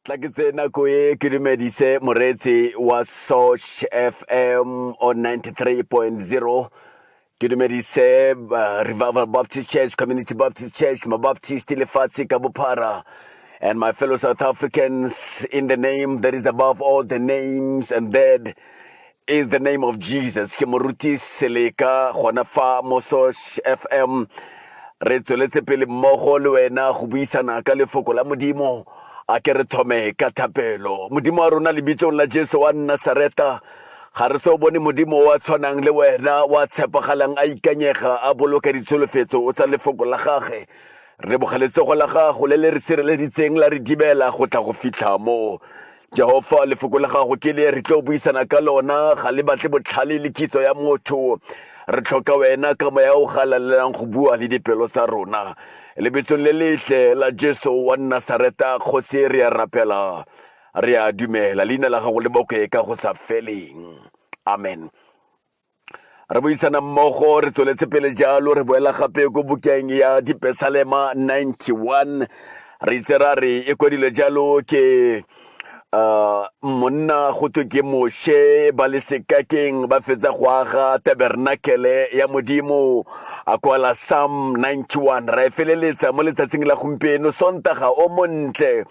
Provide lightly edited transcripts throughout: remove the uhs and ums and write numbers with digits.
Tla ke tsena ko e ke dumedise moretsi wa Soch FM on 93.0. Ke dumedise Revival Baptist Church, Community Baptist Church, Mabaptist lefatshe ka bophara, and my fellow South Africans, in the name that is above all the names, and that is the name of Jesus. Ke moruti Seleka gona fa mo Soch FM. Re tsweletse pele mmogo le wena go buisana ka lefoko la modimo a ke re thome ka thapelo. Modimo wa rona lebitsong la Jesu wa Nazareta, ga re se o bone modimo wa tshwanang le wena wa tshepagalang a ikanyega a boloka ditsholofetso o tsa lefoko la gage. Re bogaletse go la gago le le re sireleditseng la re dibela go tla go fitlha mo Jehova. Lefoko la gago ke le re tlo buisana ka lona, ga le batle botlhale le kitso ya motho. Re tlhoka wena ka moya o galalelang go bua le dipelo tsa rona. Lebitsong le letle la Jesu wa Nazareta, kgosi re a rapela, re a dumela, leina la gago le boke ka go sa feleng. Amen. Re buisana mmogo, re tsweletse pele jalo, re boela gape ko bukeng ya Dipesalema 91. Re itse ra re e kwadilwe jalo ke monna go twe ke Moshe ba le sekakeng ba fetsa go aga tabernakele ya modimo a kwala Psalm 91. Re feleletsa mo letsatsing la gompieno sontaga o montle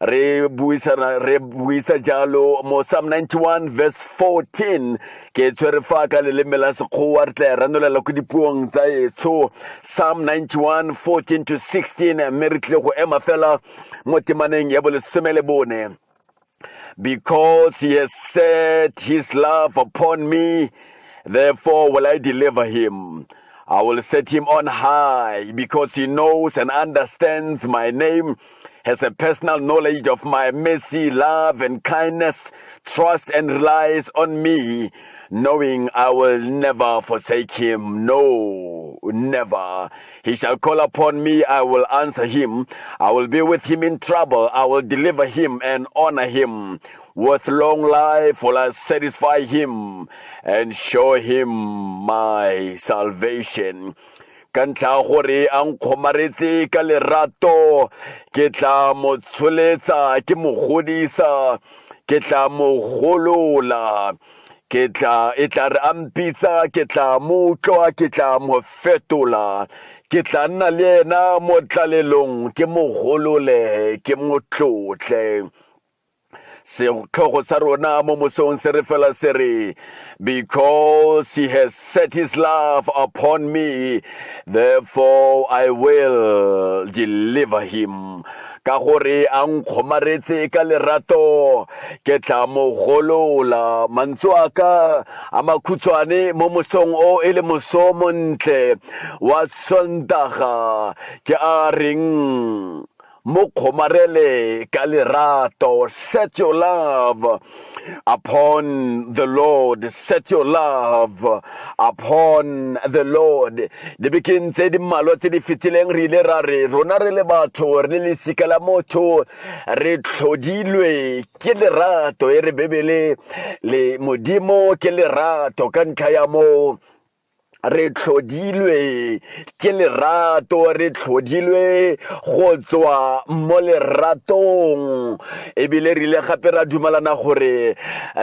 re buisa jalo mo Psalm 91 verse 14. Ke tshwere fa ka leleme la sekgowa re tla ranolela ko dipuong tsa etso. Psalm 91 14 to 16, mme re tle go ema fela mo temaneng ya bolesome le bone. Because he has set his love upon me, therefore will I deliver him. I will set him on high, because he knows and understands my name, has a personal knowledge of my mercy, love, and kindness, trust and relies on me, knowing I will never forsake him. No, never. He shall call upon me, I will answer him. I will be with him in trouble. I will deliver him and honor him. With long life will I satisfy him and show him my salvation. Ka ntlha gore a nkgomaretse ka lerato, ke tla mo tsholetsa, ke mo godisa, ke tla mo golola. E tla re ampitsa, ke tla mo utlwa, ke tla mo fetola, ke tla nna le ena mo tlalelong, ke mo golole, ke mo tlotle. Setlhogo sa rona mo mosong se re fela se re, because he has set his love upon me, therefore I will deliver him. Ka gore a nkgomaretse ka lerato, ke tla mo golola. Mantswe a ka a makhutshwane mo mosong o e le moso montle wa sontaga ke a reng, mo kgomarele ka lerato. Set your love upon the Lord. Set your love upon the Lord. Dibekeng tse di mmalwa tse di fetileng re ile ra re rona re le batho re le lesika la motho re tlhodilwe ke lerato e re bebele le modimo ke lerato. Ka ntlha ya mo re tlhodilwe ke lerato, re tlhodilwe go tswa mo leratong, ebile re ile gape ra dumalana gore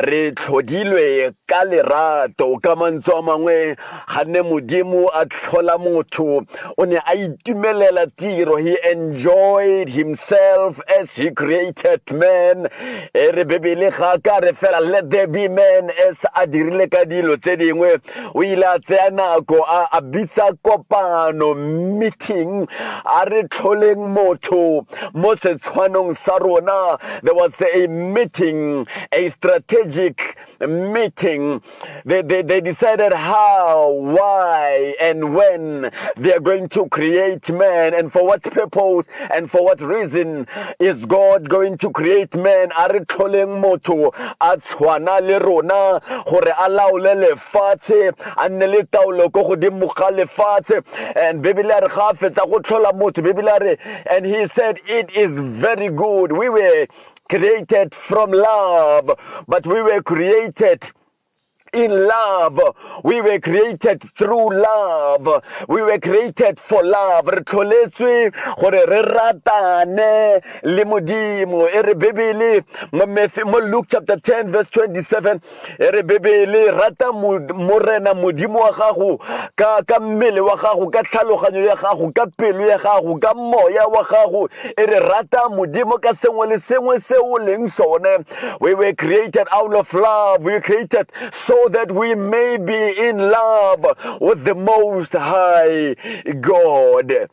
re tlhodilwe ka lerato. Ka mantswe a mangwe, ga ne modimo a tlhola motho, o ne a itumelela tiro. He enjoyed himself as he created man. E re bebele ga ka re fela let there be man, as a dirile ka dilo tse dingwe, o ile a tsena a bitsa kopano, meeting, a re tlholeng motho mo setshwanong sa rona. There was a meeting, a strategic meeting. They decided how, why, and when they are going to create man, and for what purpose, and for what reason is God going to create man. A re tlholeng motho a tshwana le rona gore a laole lefatshe, a nne le taolo ko godimo ga lefatshe. And Bibele re ga fetsa go tlhola motho, Bibele re, and he said it is very good. We were created from love, but we were created in love. We were created through love. We were created for love. Re tlholetswe gore re ratane le Modimo. Ere Bibele mo Luke chapter 10 verse 27. Ere Bibele rata morena Modimo wa gago ka mmele wa gago, ka tlhaloganyo ya gago, ka pelo ya gago, ka moya wa gago. Ere rata Modimo ka sengwe le sengwe se o leng sone. We were created out of love. We were created so that we may be in love with the Most High God.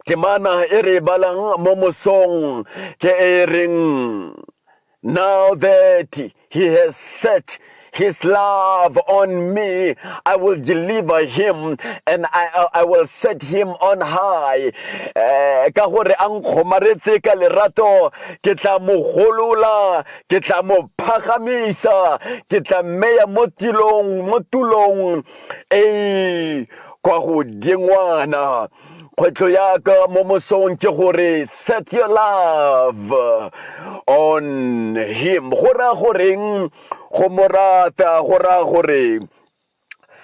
Temana ere balang momosong ke ering. Now that he has set his love on me, I will deliver him and I will set him on high. Ka gore ang khomaretse ka lerato, ke tla mo golola, ke tla mo phagamisa, ke tla meya mo tulong kwa godingwana. Kgwetlho yaka mo mosong ke gore set your love on him. Go ra goreng go morata, go ra gore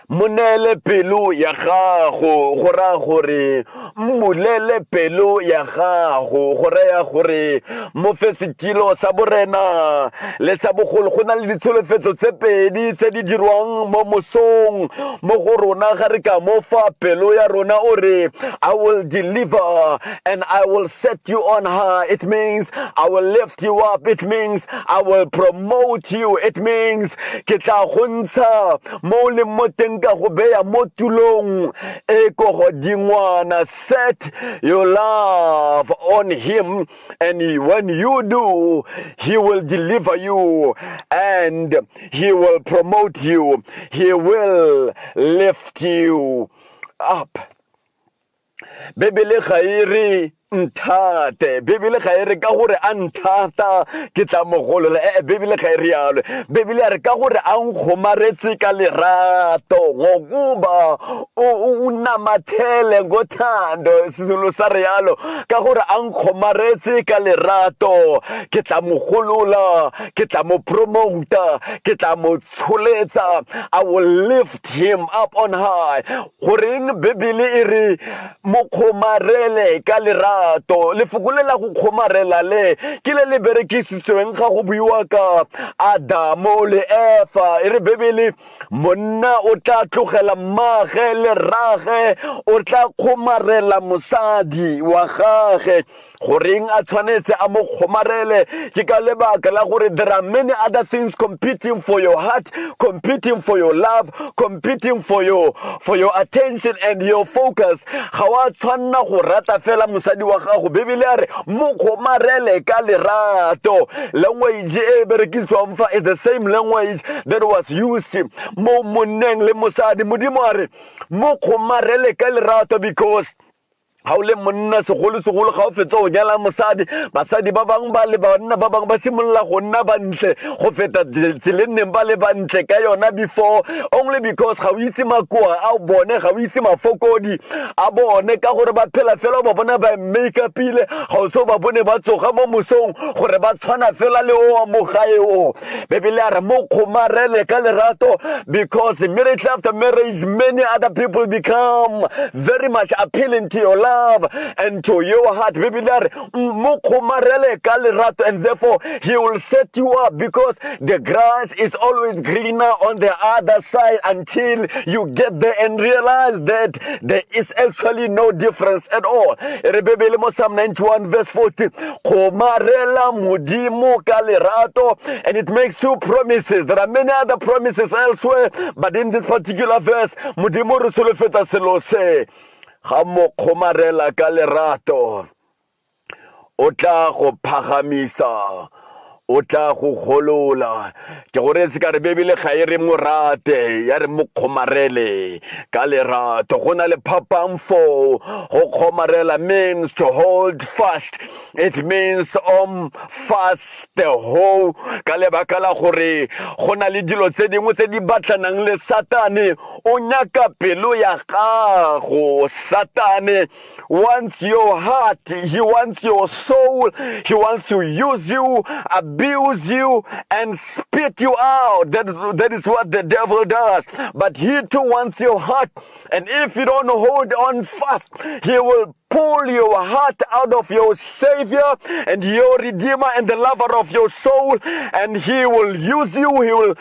monele pelo ya gago, go ra gore mmulele pelo ya gago, go raya gore mo fesekilo sa borena le sa bogolo go na le ditsholofetso tse pedi tse di dirwang mo mosong mo go rona ga re ka mo fa pelo ya rona ore I will deliver and I will set you on high. It means I will lift you up. It means I will promote you. It means ke tla go ntsha mo le mo teng ka go beya mo tulong e ko godingwana. Set your love on him, and when you do, he will deliver you and he will promote you. He will lift you up. Bibele khairi nthate, Bibele khairi ka gore a nthata ke tla mogolola. Bibele khairi yalo, Bibele re ka gore a nkgomaretse ka lerato ngokuba unamathele ngothando. Sizulu sa re yalo ka gore a nkgomaretse ka lerato, ke tla mogolola, ke tla mo promota, ke tla mo tsholetsa. I will lift him up on high. Goreng Bibele e re mo khomarele ka lerato? Lefoko le la go kgomarela le ke le berekisitsweng ga go buiwa ka Adamo le Eva. E re Bibele monna o tla tlogela mmage le rage, o tla kgomarela mosadi wa gage. Goreng a tshwanetse a mo kgomarele? Ke ka lebaka la gore there are many other things competing for your heart, competing for your love, competing for your attention and your focus. Ga wa tshwanna go rata fela mosadi wa gago. Bibele a re mo kgomarele ka lerato. Language e berekiswang fa is the same language that was used mo monneng le mosadi. Modimo a re mo kgomarele ka lerato because ha o le monna segolo ga o fetsa o nyala mosadi, basadi ba bang ba le banna ba bang ba simolla go nna ba ntle go feta tselenneng ba le ba ntle ka yona before, only because ga o itse makoa a bone, ga o itse mafokodi a bone ka gore ba phela fela ba bona ba make up ile ga o so ba bone ba tsoga mo mosong gore ba tshwana fela le o mo gae o. Bibele a re mo kgomarele ka lerato because immediately after marriage many other people become very much appealing to your life and to your heart. Bibele a re mo kgomarele ka lerato, and therefore he will set you up because the grass is always greener on the other side until you get there and realize that there is actually no difference at all. Bibele mo Psalm 91 verse 40 kgomarela Modimo ka lerato, and it makes two promises. There are many other promises elsewhere, but in this particular verse Modimo re solofetsa selo se ga mo kgomarela ka lerato o tla go phagamisa, o tla go golola. Ke gore se ka re Bibele ga e re morate, ya re mo kgomarele ka lerato. Go na le phapang fo go kgomarela means to hold fast. It means fast the whole ka lebaka la gore go na le dilo tse dingwe tse di batlanang le Satane. O nyaka pelo ya gago. Satane wants your heart, he wants your soul, he wants to use you abuse you and spit you out. That is what the devil does. But he too wants your heart. And if you don't hold on fast, he will pull your heart out of your Savior and your Redeemer and the lover of your soul, and he will use you, he will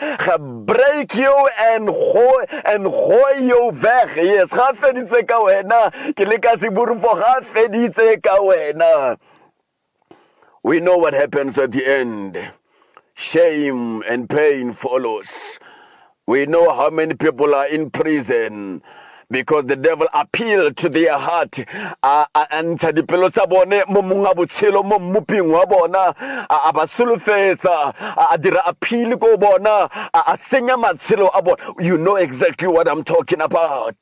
break you and gooi you weg. Yes, ga feditse ka wena, ke le ka seburufo ga feditse ka wena. We know what happens at the end. Shame and pain follows. We know how many people are in prison because the devil appealed to their heart and sa dipelo tsa bone mo monga botshelo mo mmuping wa bona a ba solofetsa a dira appeal ko bona a senya matshelo a bona. You know exactly what I'm talking about.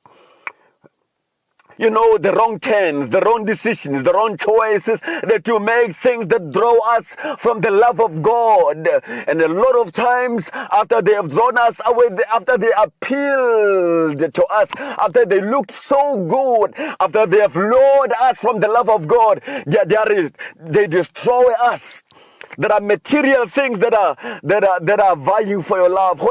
You know, the wrong turns, the wrong decisions, the wrong choices that you make, things that draw us from the love of God. And a lot of times, after they have drawn us away, after they appealed to us, after they looked so good, after they have lured us from the love of God, they destroy us. There are material things that are vying for your love. The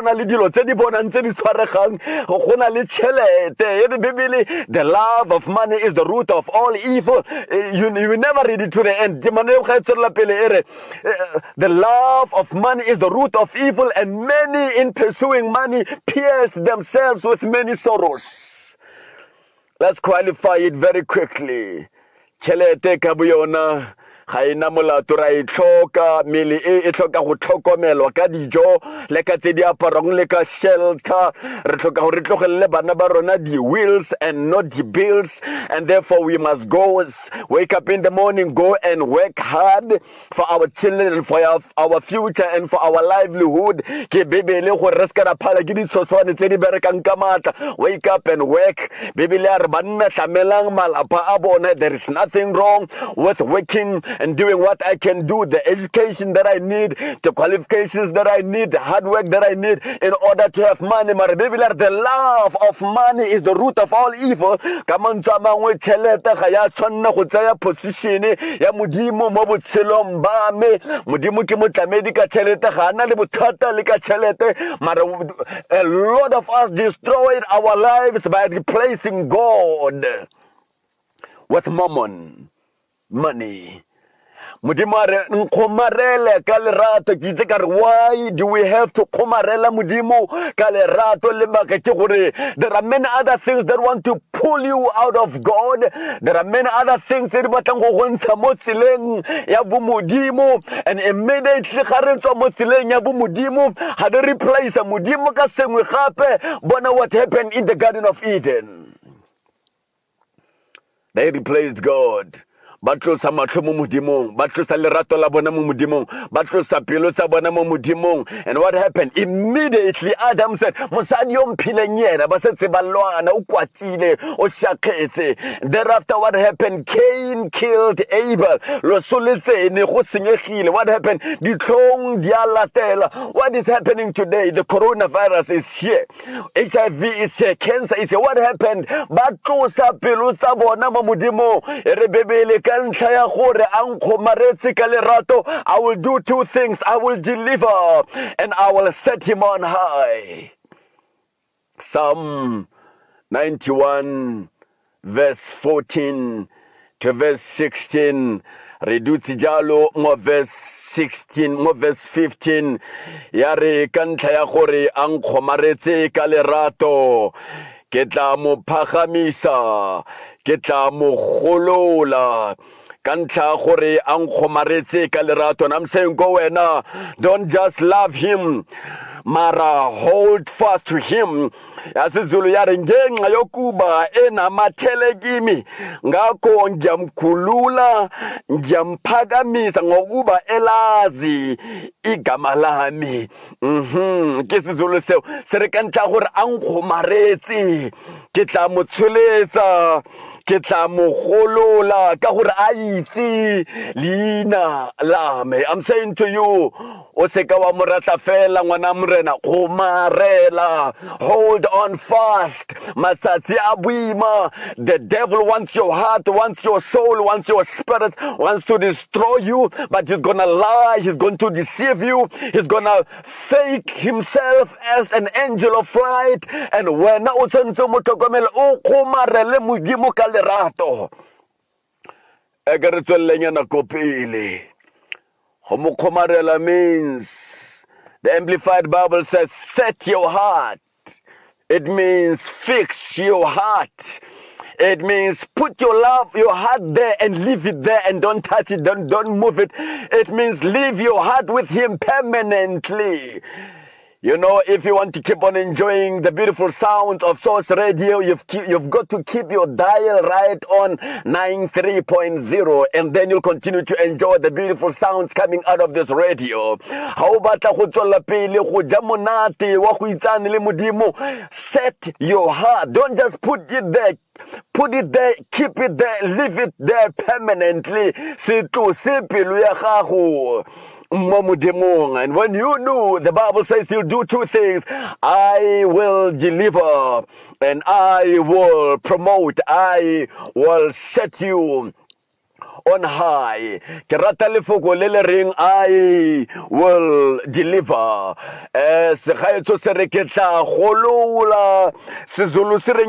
love of money is the root of all evil. You never read it to the end. The love of money is the root of evil, and many in pursuing money pierce themselves with many sorrows. Let's qualify it very quickly. Chelete kabuyona. Ga ina molato ra itlhoka mele e tlhoka go tlhokomelwa ka dijo le ka tse di aparang le ka shelter. Re tlhoka go re tlogelle bana ba rona di wills and not the bills, and therefore we must go wake up in the morning, go and work hard for our children and for our future and for our livelihood. Ke bebele go re ska ra phala ke ditshoswane tse di berekang ka matla. Wake up and work. Bebele a re banna tlamelang malapa a bona. There is nothing wrong with working and doing what I can do, the education that I need, the qualifications that I need, the hard work that I need in order to have money. The love of money is the root of all evil. Position ya modimo mo botshelong ba me. Modimo ke motlamedi ka tšhelete, ga ana le bothata le ka tšhelete. A lot of us destroyed our lives by replacing God with mammon, money. Mudimare nkomarele kalerato kitsekar. Why do we have to komarela mudimo kalerato lebaka ke gore there are many other things that want to pull you out of God. There are many other things that batlang go gontsha mo tseleng ya bomodimo, and immediately ga re tswa mo tseleng ya bomodimo ga re replace modimo ka sengwe gape. Bona what happened in the Garden of Eden. They replaced God. Batlosa matlho mo modimong, batlosa lerato la bona mo modimong, batlosa pelo sa bona mo modimong. And what happened? Immediately Adam said, mosadi o mphileng yena ba setse ba lwana, o kwatile, o shaketse. Thereafter what happened? Cain killed Abel. Lo soletsene go senyegile. What happened? Ditlhong di a latela. What is happening today? The coronavirus is here. HIV is here. Cancer is here. What happened? Batlosa pelo sa bona mo modimong. Ere bebele I will do two things. I will deliver and I will set him on high. Psalm 91 verse 14 to verse 16. Reduti jalo mo verse 16 mo verse 15 yare kantla ya gore ang khomaretse ka lerato ke tla mo phagamisa ke tla mo golola ka ntlha gore ang khomaretse ka lerato. And I'm saying go wena, don't just love him, mara hold fast to him. Yasizulu yare ngenxa yokuba enamathele kimi ngakho ngiyamkhulula ngiyamphakamisa ngokuba elazi igama lami. Ke sizulu seo se re ka ntla gore ang khomaretse ke tla mo tsholetsa ke ke tla mo golola ka gore a itse leina la me. I'm saying to you, o seka wa mo rata fela ngwana morena, go marela. Hold on fast. Matsatsi a boima. The devil wants your heart, wants your soul, wants your spirit, wants to destroy you, but he's gonna lie, he's going to deceive you, he's gonna fake himself as an angel of light, and wena o tsentse mo tlhokomele o kgomarele modimo ka lerato. E ke re tswellenyana ko pele. Go mo kgomarela means, the Amplified Bible says, set your heart. It means fix your heart. It means put your heart there and leave it there and don't touch it, don't move it. It means leave your heart with him permanently. You know, if you want to keep on enjoying the beautiful sound of Source Radio, you've got to keep your dial right on 93.0, and then you'll continue to enjoy the beautiful sounds coming out of this radio. Set your heart. Don't just put it there. Put it there, keep it there, leave it there permanently. And when you do, the Bible says you'll do two things. I will deliver and I will promote. I will set you on high. I will deliver. Sekhaetso se re ke tla golola, Sezulu se re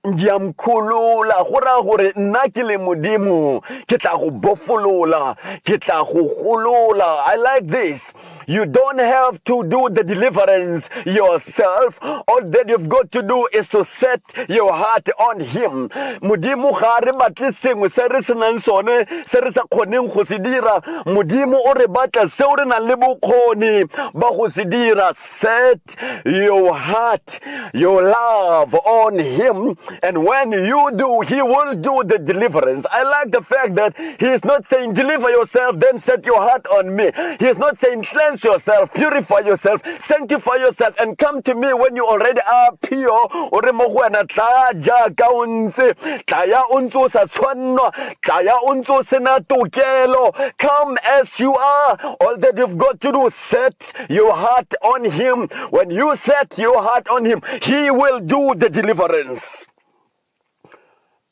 ngiamkhulula, go ra gore nna ke le modimo ke tla go bofolola, ke tla go golola. I like this. You don't have to do the deliverance yourself. All that you've got to do is to set your heart on him. Modimo ga re batle sengwe se re senang sone, se re sa kgoneng go se dira. Modimo o re batla se o re nang le bokgoni ba go se dira. Set your heart, your love on him, and when you do, he will do the deliverance. I like the fact that he is not saying deliver yourself, then set your heart on me. He is not saying cleanse yourself, purify yourself, sanctify yourself, and come to me when you already are pure. Ore mo go wena tla jaaka o ntse, tla ya o ntse o sa tshwanwa, tla ya o ntse o sena tokelo. Come as you are. All that you've got to do, set your heart on him. When you set your heart on him, he will do the deliverance.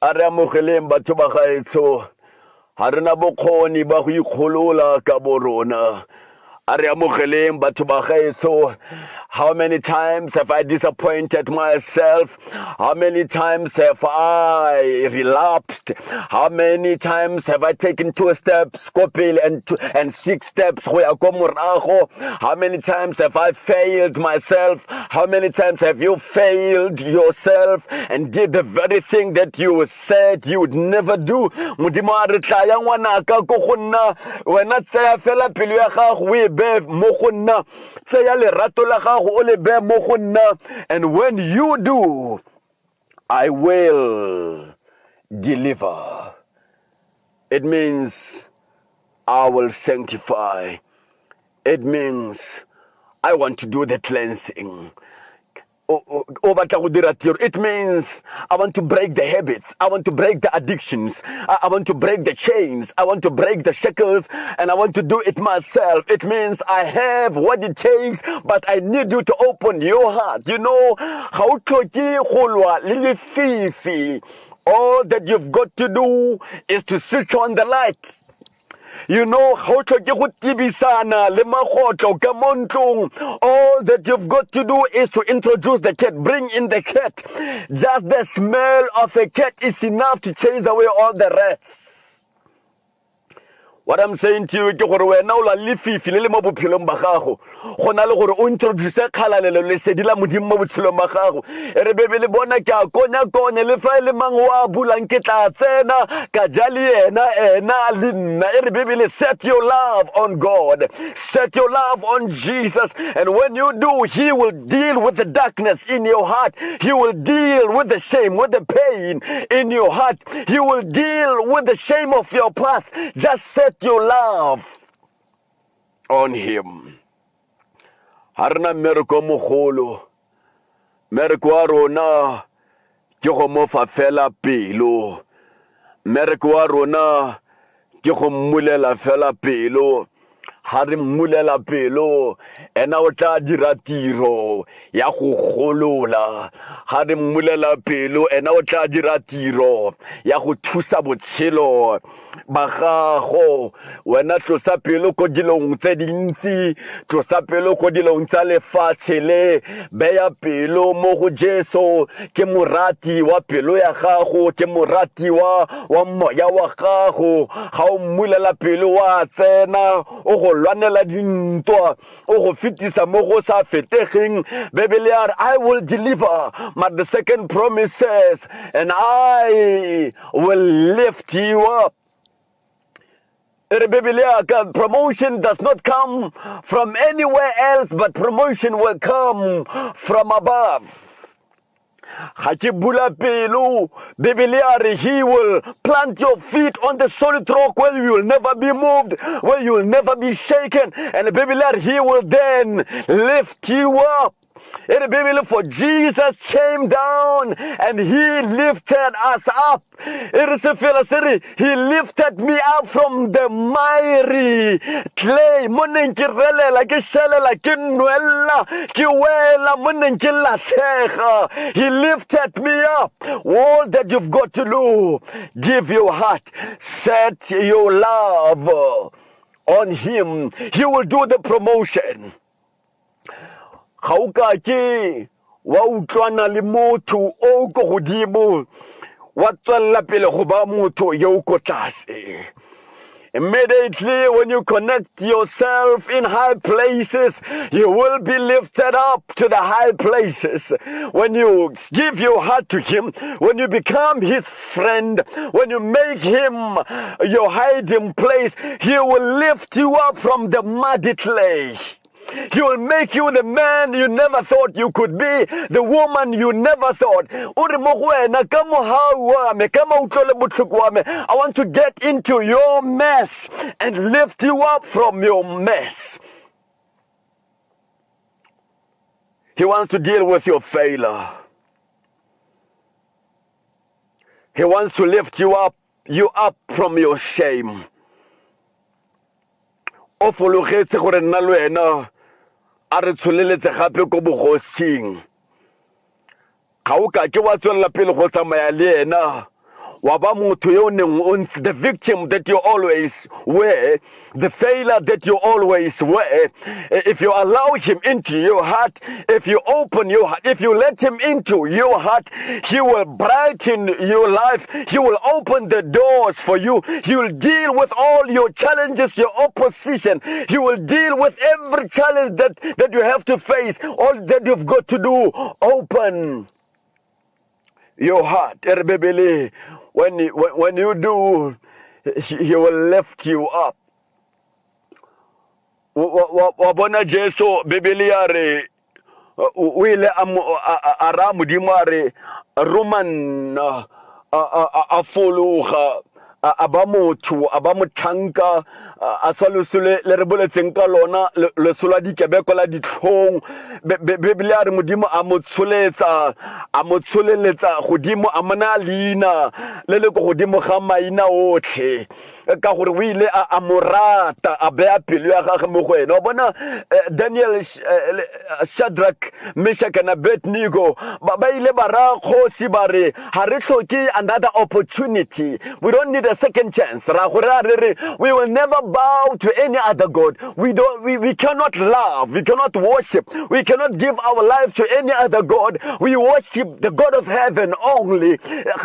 Are amogeleng batho ba gaetsho, ha rena bokgoni ba go ikgolola ka borona. Are amogeleng batho ba gaetsho, how many times have I disappointed myself? How many times have I relapsed? How many times have I taken 2 steps and 6 steps? How many times have I failed myself? How many times have you failed yourself and did the very thing that you said you would never do? Modimo a re tla ya ngwanaka ko go nna, wena tseya fela pelo ya gago o e be mo go nna, tseya lerato la gago o le be mo go nna, and when you do, I will deliver. It means I will sanctify. It means I want to do the cleansing. It means I want to break the habits, I want to break the addictions, I want to break the chains, I want to break the shackles, and I want to do it myself. It means I have what it takes, but I need you to open your heart. You know how all that you've got to do is to switch on the light. You know how to get tibisana le magotlo ka montlong. All that you've got to do is to introduce the cat, bring in the cat. Just the smell of a cat is enough to chase away all the rats. What I'm saying to you ke gore wena o la lefifi le mo bophelong ba gago, go na le gore o introduce khalalelo le sedila modimo mo botshelong ba gago. E re bebele bona ke a konya le fa le mang wa bulang ke tla tsena ka jali ena le nna. E re bebele set your love on God, set your love on Jesus, and when you do, he will deal with the darkness in your heart. He will deal with the shame, with the pain in your heart. He will deal with the shame of your past. Just set your love on him. Harna merko mogolo, merko a rona ke go mo fa fela pelo mmereko wa rona ke go mmulela fela pelo ga re mmulela pelo ena o tla dira tiro ya go golola ga re mmulela pelo ena o tla dira tiro ya go thusa botshelo ba gago wena tlosa pelo ko dilong tse dintsi tlosa pelo ko dilong tsa lefatshe le beya pelo mo go Jesu ke morati wa pelo ya gago ke morati wa moya wa gago ga o mmulela pelo wa tsena o go lwanela dintwa o go fitisa mo go sa fetegeng Bebele ya re I will deliver but the second promise says and I will lift you up. Promotion does not come from anywhere else, but promotion will come from above. He will plant your feet on the solid rock where you will never be moved, where you will never be shaken, and he will then lift you up. For Jesus came down and he lifted us up. He lifted me up from the miry clay. He lifted me up. All that you've got to do, give your heart, set your love on him. He will do the promotion. Ga o ka ke wa utlwana le motho o go godimo wa tswella pele go ba motho yo go tlase. Immediately when you connect yourself in high places, you will be lifted up to the high places. When you give your heart to him, when you become his friend, when you make him your hiding place, he will lift you up from the muddy clay. He will make you the man you never thought you could be, the woman you never thought. I want to get into your mess and lift you up from your mess. He wants to deal with your failure. He wants to lift you up from your shame. O fologetse gore nna le wena a re tsholeletse gape ko bogosing ga o ka ke wa tswela pele go tsamaya le ena wa ba motho yo neng the victim that you always were, the failure that you always were. If you allow him into your heart, if you open your heart, if you let him into your heart, he will brighten your life. He will open the doors for you. He will deal with all your challenges, your opposition. He will deal with every challenge that you have to face. All that you've got to do, open your heart. When you do, he will lift you up. Wabona Jesu Biblia re wile ara modimo re Roman afologa abamotho abamothanka a solosole le re boletseng ka lona le sola dikebeko la ditlhong Biblia re modimo a motsholetsa godimo a mana leina le le go godimo ga maina otlhe ka gore o ile a morata a bea pelo ya gagwe mo go ena o bona Daniel, Shadrach, Meshach and Abednego ba ile ba ra kgosi ba re ha re hloke another opportunity. We don't need a second chance. We will never bow to any other god. We cannot love, we cannot worship, we cannot give our lives to any other god. We worship the God of heaven only.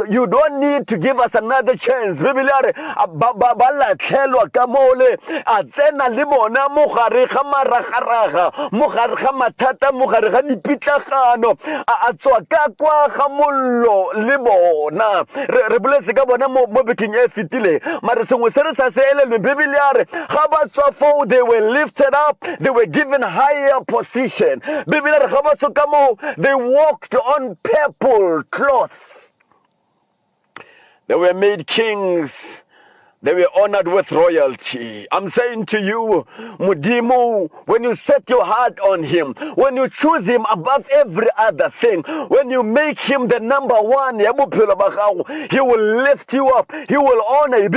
You don't need to give us another chance. Biblia bala tlhelwa ka mole a tsena le bona mo gare ga maragaraga mo gare ga mathata mo gare ga dipitlagano a tswa ka kwa ga mollo le bona re boletse ka bona mo bekeng e fitile mare sengwe se re sa se elelwe Biblia re ga ba tswa fo they were lifted up, they were given higher position. Biblia re ga ba tswa ka mo they walked on purple cloths. They were made kings They were honored with royalty. I'm saying to you, Mudimu, when you set your heart on him, when you choose him above every other thing, when you make him the number one, he will lift you up. He will honor you.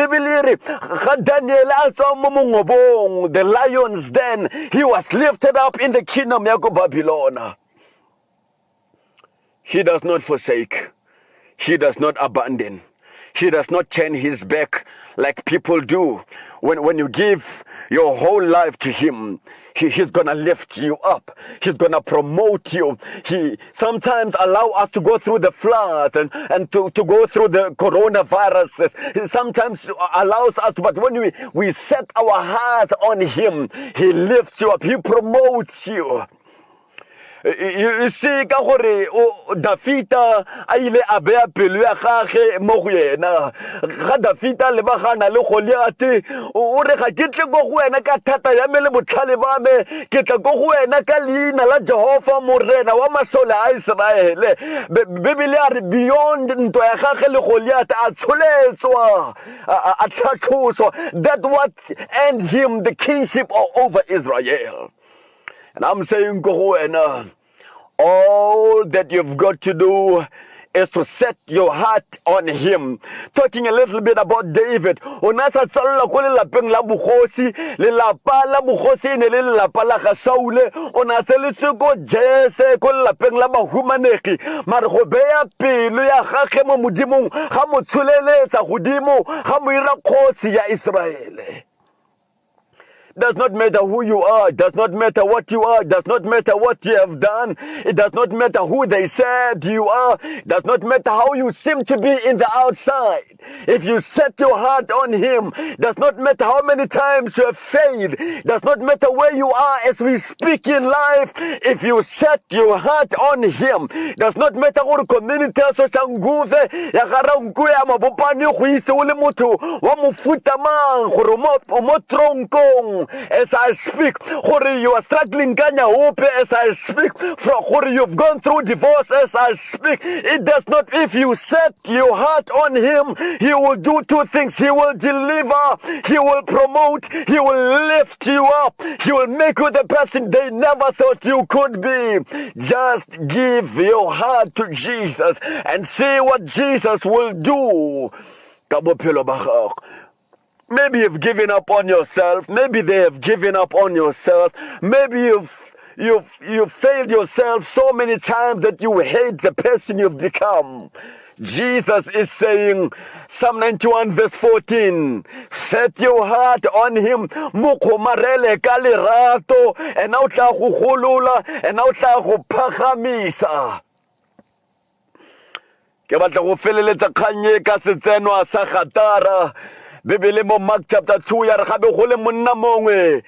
The lions then, he was lifted up in the kingdom of Babylon. He does not forsake. He does not abandon. He does not turn his back like people do. When you give your whole life to him, he's going to lift you up. He's going to promote you. He sometimes allow us to go through the flood and to go through the coronaviruses. He sometimes allows us to, but when we set our heart on him, he lifts you up. He promotes you. You see, ka gore Dafita a ile a beya pelo ya gage mo go yena ga Dafita le bagana le Goliath o re ga ke tle go go wena ka thata ya me le botlhale ba me ke tla go go wena ka leina la Jehova morena wa masole a Israele. Bibele a re beyond ntwa ya gage le Goliath a tsholetswa a tlhatlhoswa. That what earned him the kingship over Israel. And I'm saying, all that you've got to do is to set your heart on him. Talking a little bit about David. Onasa tsalla ko le lapeng la bukhosi, le lapa la bukhosi ne le lapa la ga Saule. Onasa le tsego Jesse ko le lapeng la bahumanegi. Mare go beya pelo ya gagwe mo modimong ga mo tsholeletsa godimo ga mo ira kgotsi ya Israele. Does not matter who you are, does not matter what you are, does not matter what you have done, it does not matter who they said you are, it does not matter how you seem to be in the outside. If you set your heart on him, does not matter how many times you have failed, does not matter where you are as we speak in life, if you set your heart on him, does not matter what community so changuze ya garanku ya mabopani go itse o le motho wa mofuta mang gore mo tronkong. As I speak, you are struggling as I speak, you've gone through divorce as I speak. It does not, if you set your heart on him, he will do two things. He will deliver, he will promote, he will lift you up, he will make you the person they never thought you could be. Just give your heart to Jesus and see what Jesus will do. Maybe you've given up on yourself. Maybe they have given up on yourself. Maybe you've failed yourself so many times that you hate the person you've become. Jesus is saying, Psalm 91 verse 14, set your heart on him, mukhomarele ka lerato, and now tla go golola, and now tla go phagamisa. Ke batla go feleletsa kganye ka setsenwa sa Gatara. Bibele mo Mark chapter 2 ya re gabe go le monna mongwe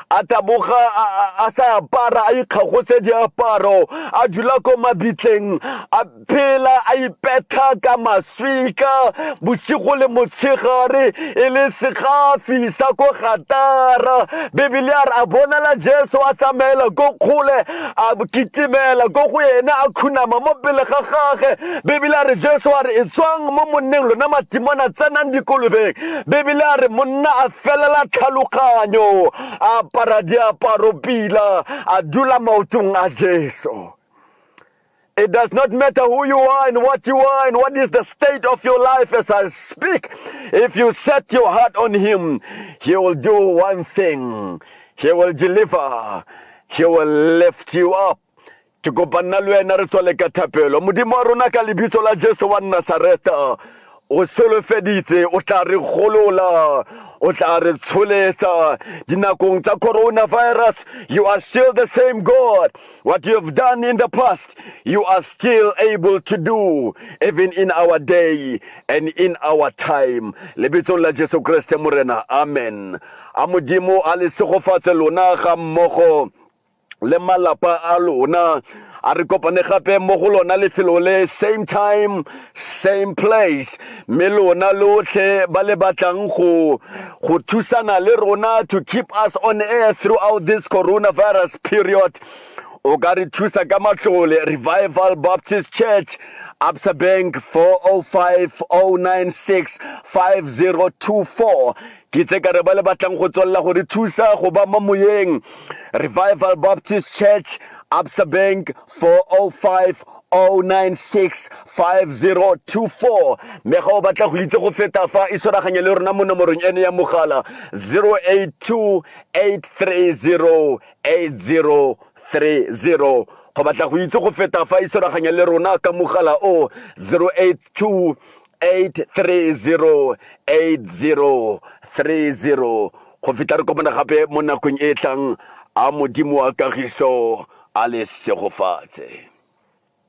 a taboga a sa apara a ikgagotse diaparo a dula ko mabitleng a phela a ipetha ka maswika bosigo le motshegare e le segafi sa ko Gatara. Bibele a bona la Jesu a tsamela go kgole a kitimela go go yena a khunama mo pele ga gage. Bibele re Jesu a re e tswang mo monneng lona matimona tsenang dikolobeng. Bibele a re monna a felela tlhaloganyo a para diaparo pila a dula maotong a Jesu. It does not matter who you are and what you are and what is the state of your life as I speak. If you set your heart on him, he will do one thing. He will deliver. He will lift you up. Ke kopana le wena re tswele ka thapelo. Modimo wa rona ka lebitso la Jesu wa Nazareta. O solofeditse o tla re golola o tla re tsholetsa dinakong tsa coronavirus. You are still the same God. What you have done in the past, you are still able to do even in our day and in our time. Lebitso la Jesu Kriste morena. Amen. A Modimo a le segofatse lona ga mmogo le malapa a lona. A re kopane gape mo go lona lefelo le same time same place me lona lotlhe ba le batlang go thusana le rona to keep us on air throughout this coronavirus period. O ka re thusa ka matlole Revival Baptist Church Absa Bank 405-096-5024. Ke tse ka re ba le batlang go tswalla go re thusa go ba mamoyeng. Revival Baptist Church, Absa Bank 405-096-5024. Me ga o batla go itse go feta fa e soraganya le rona mo nomorong ene ya mogala 082-830-8030. go batla go itse go feta fa e soraganya le rona ka mogala o 082-830-8030. go fitla re kopana gape mo nakong e tlang a modimo wa kagiso a le segofatse.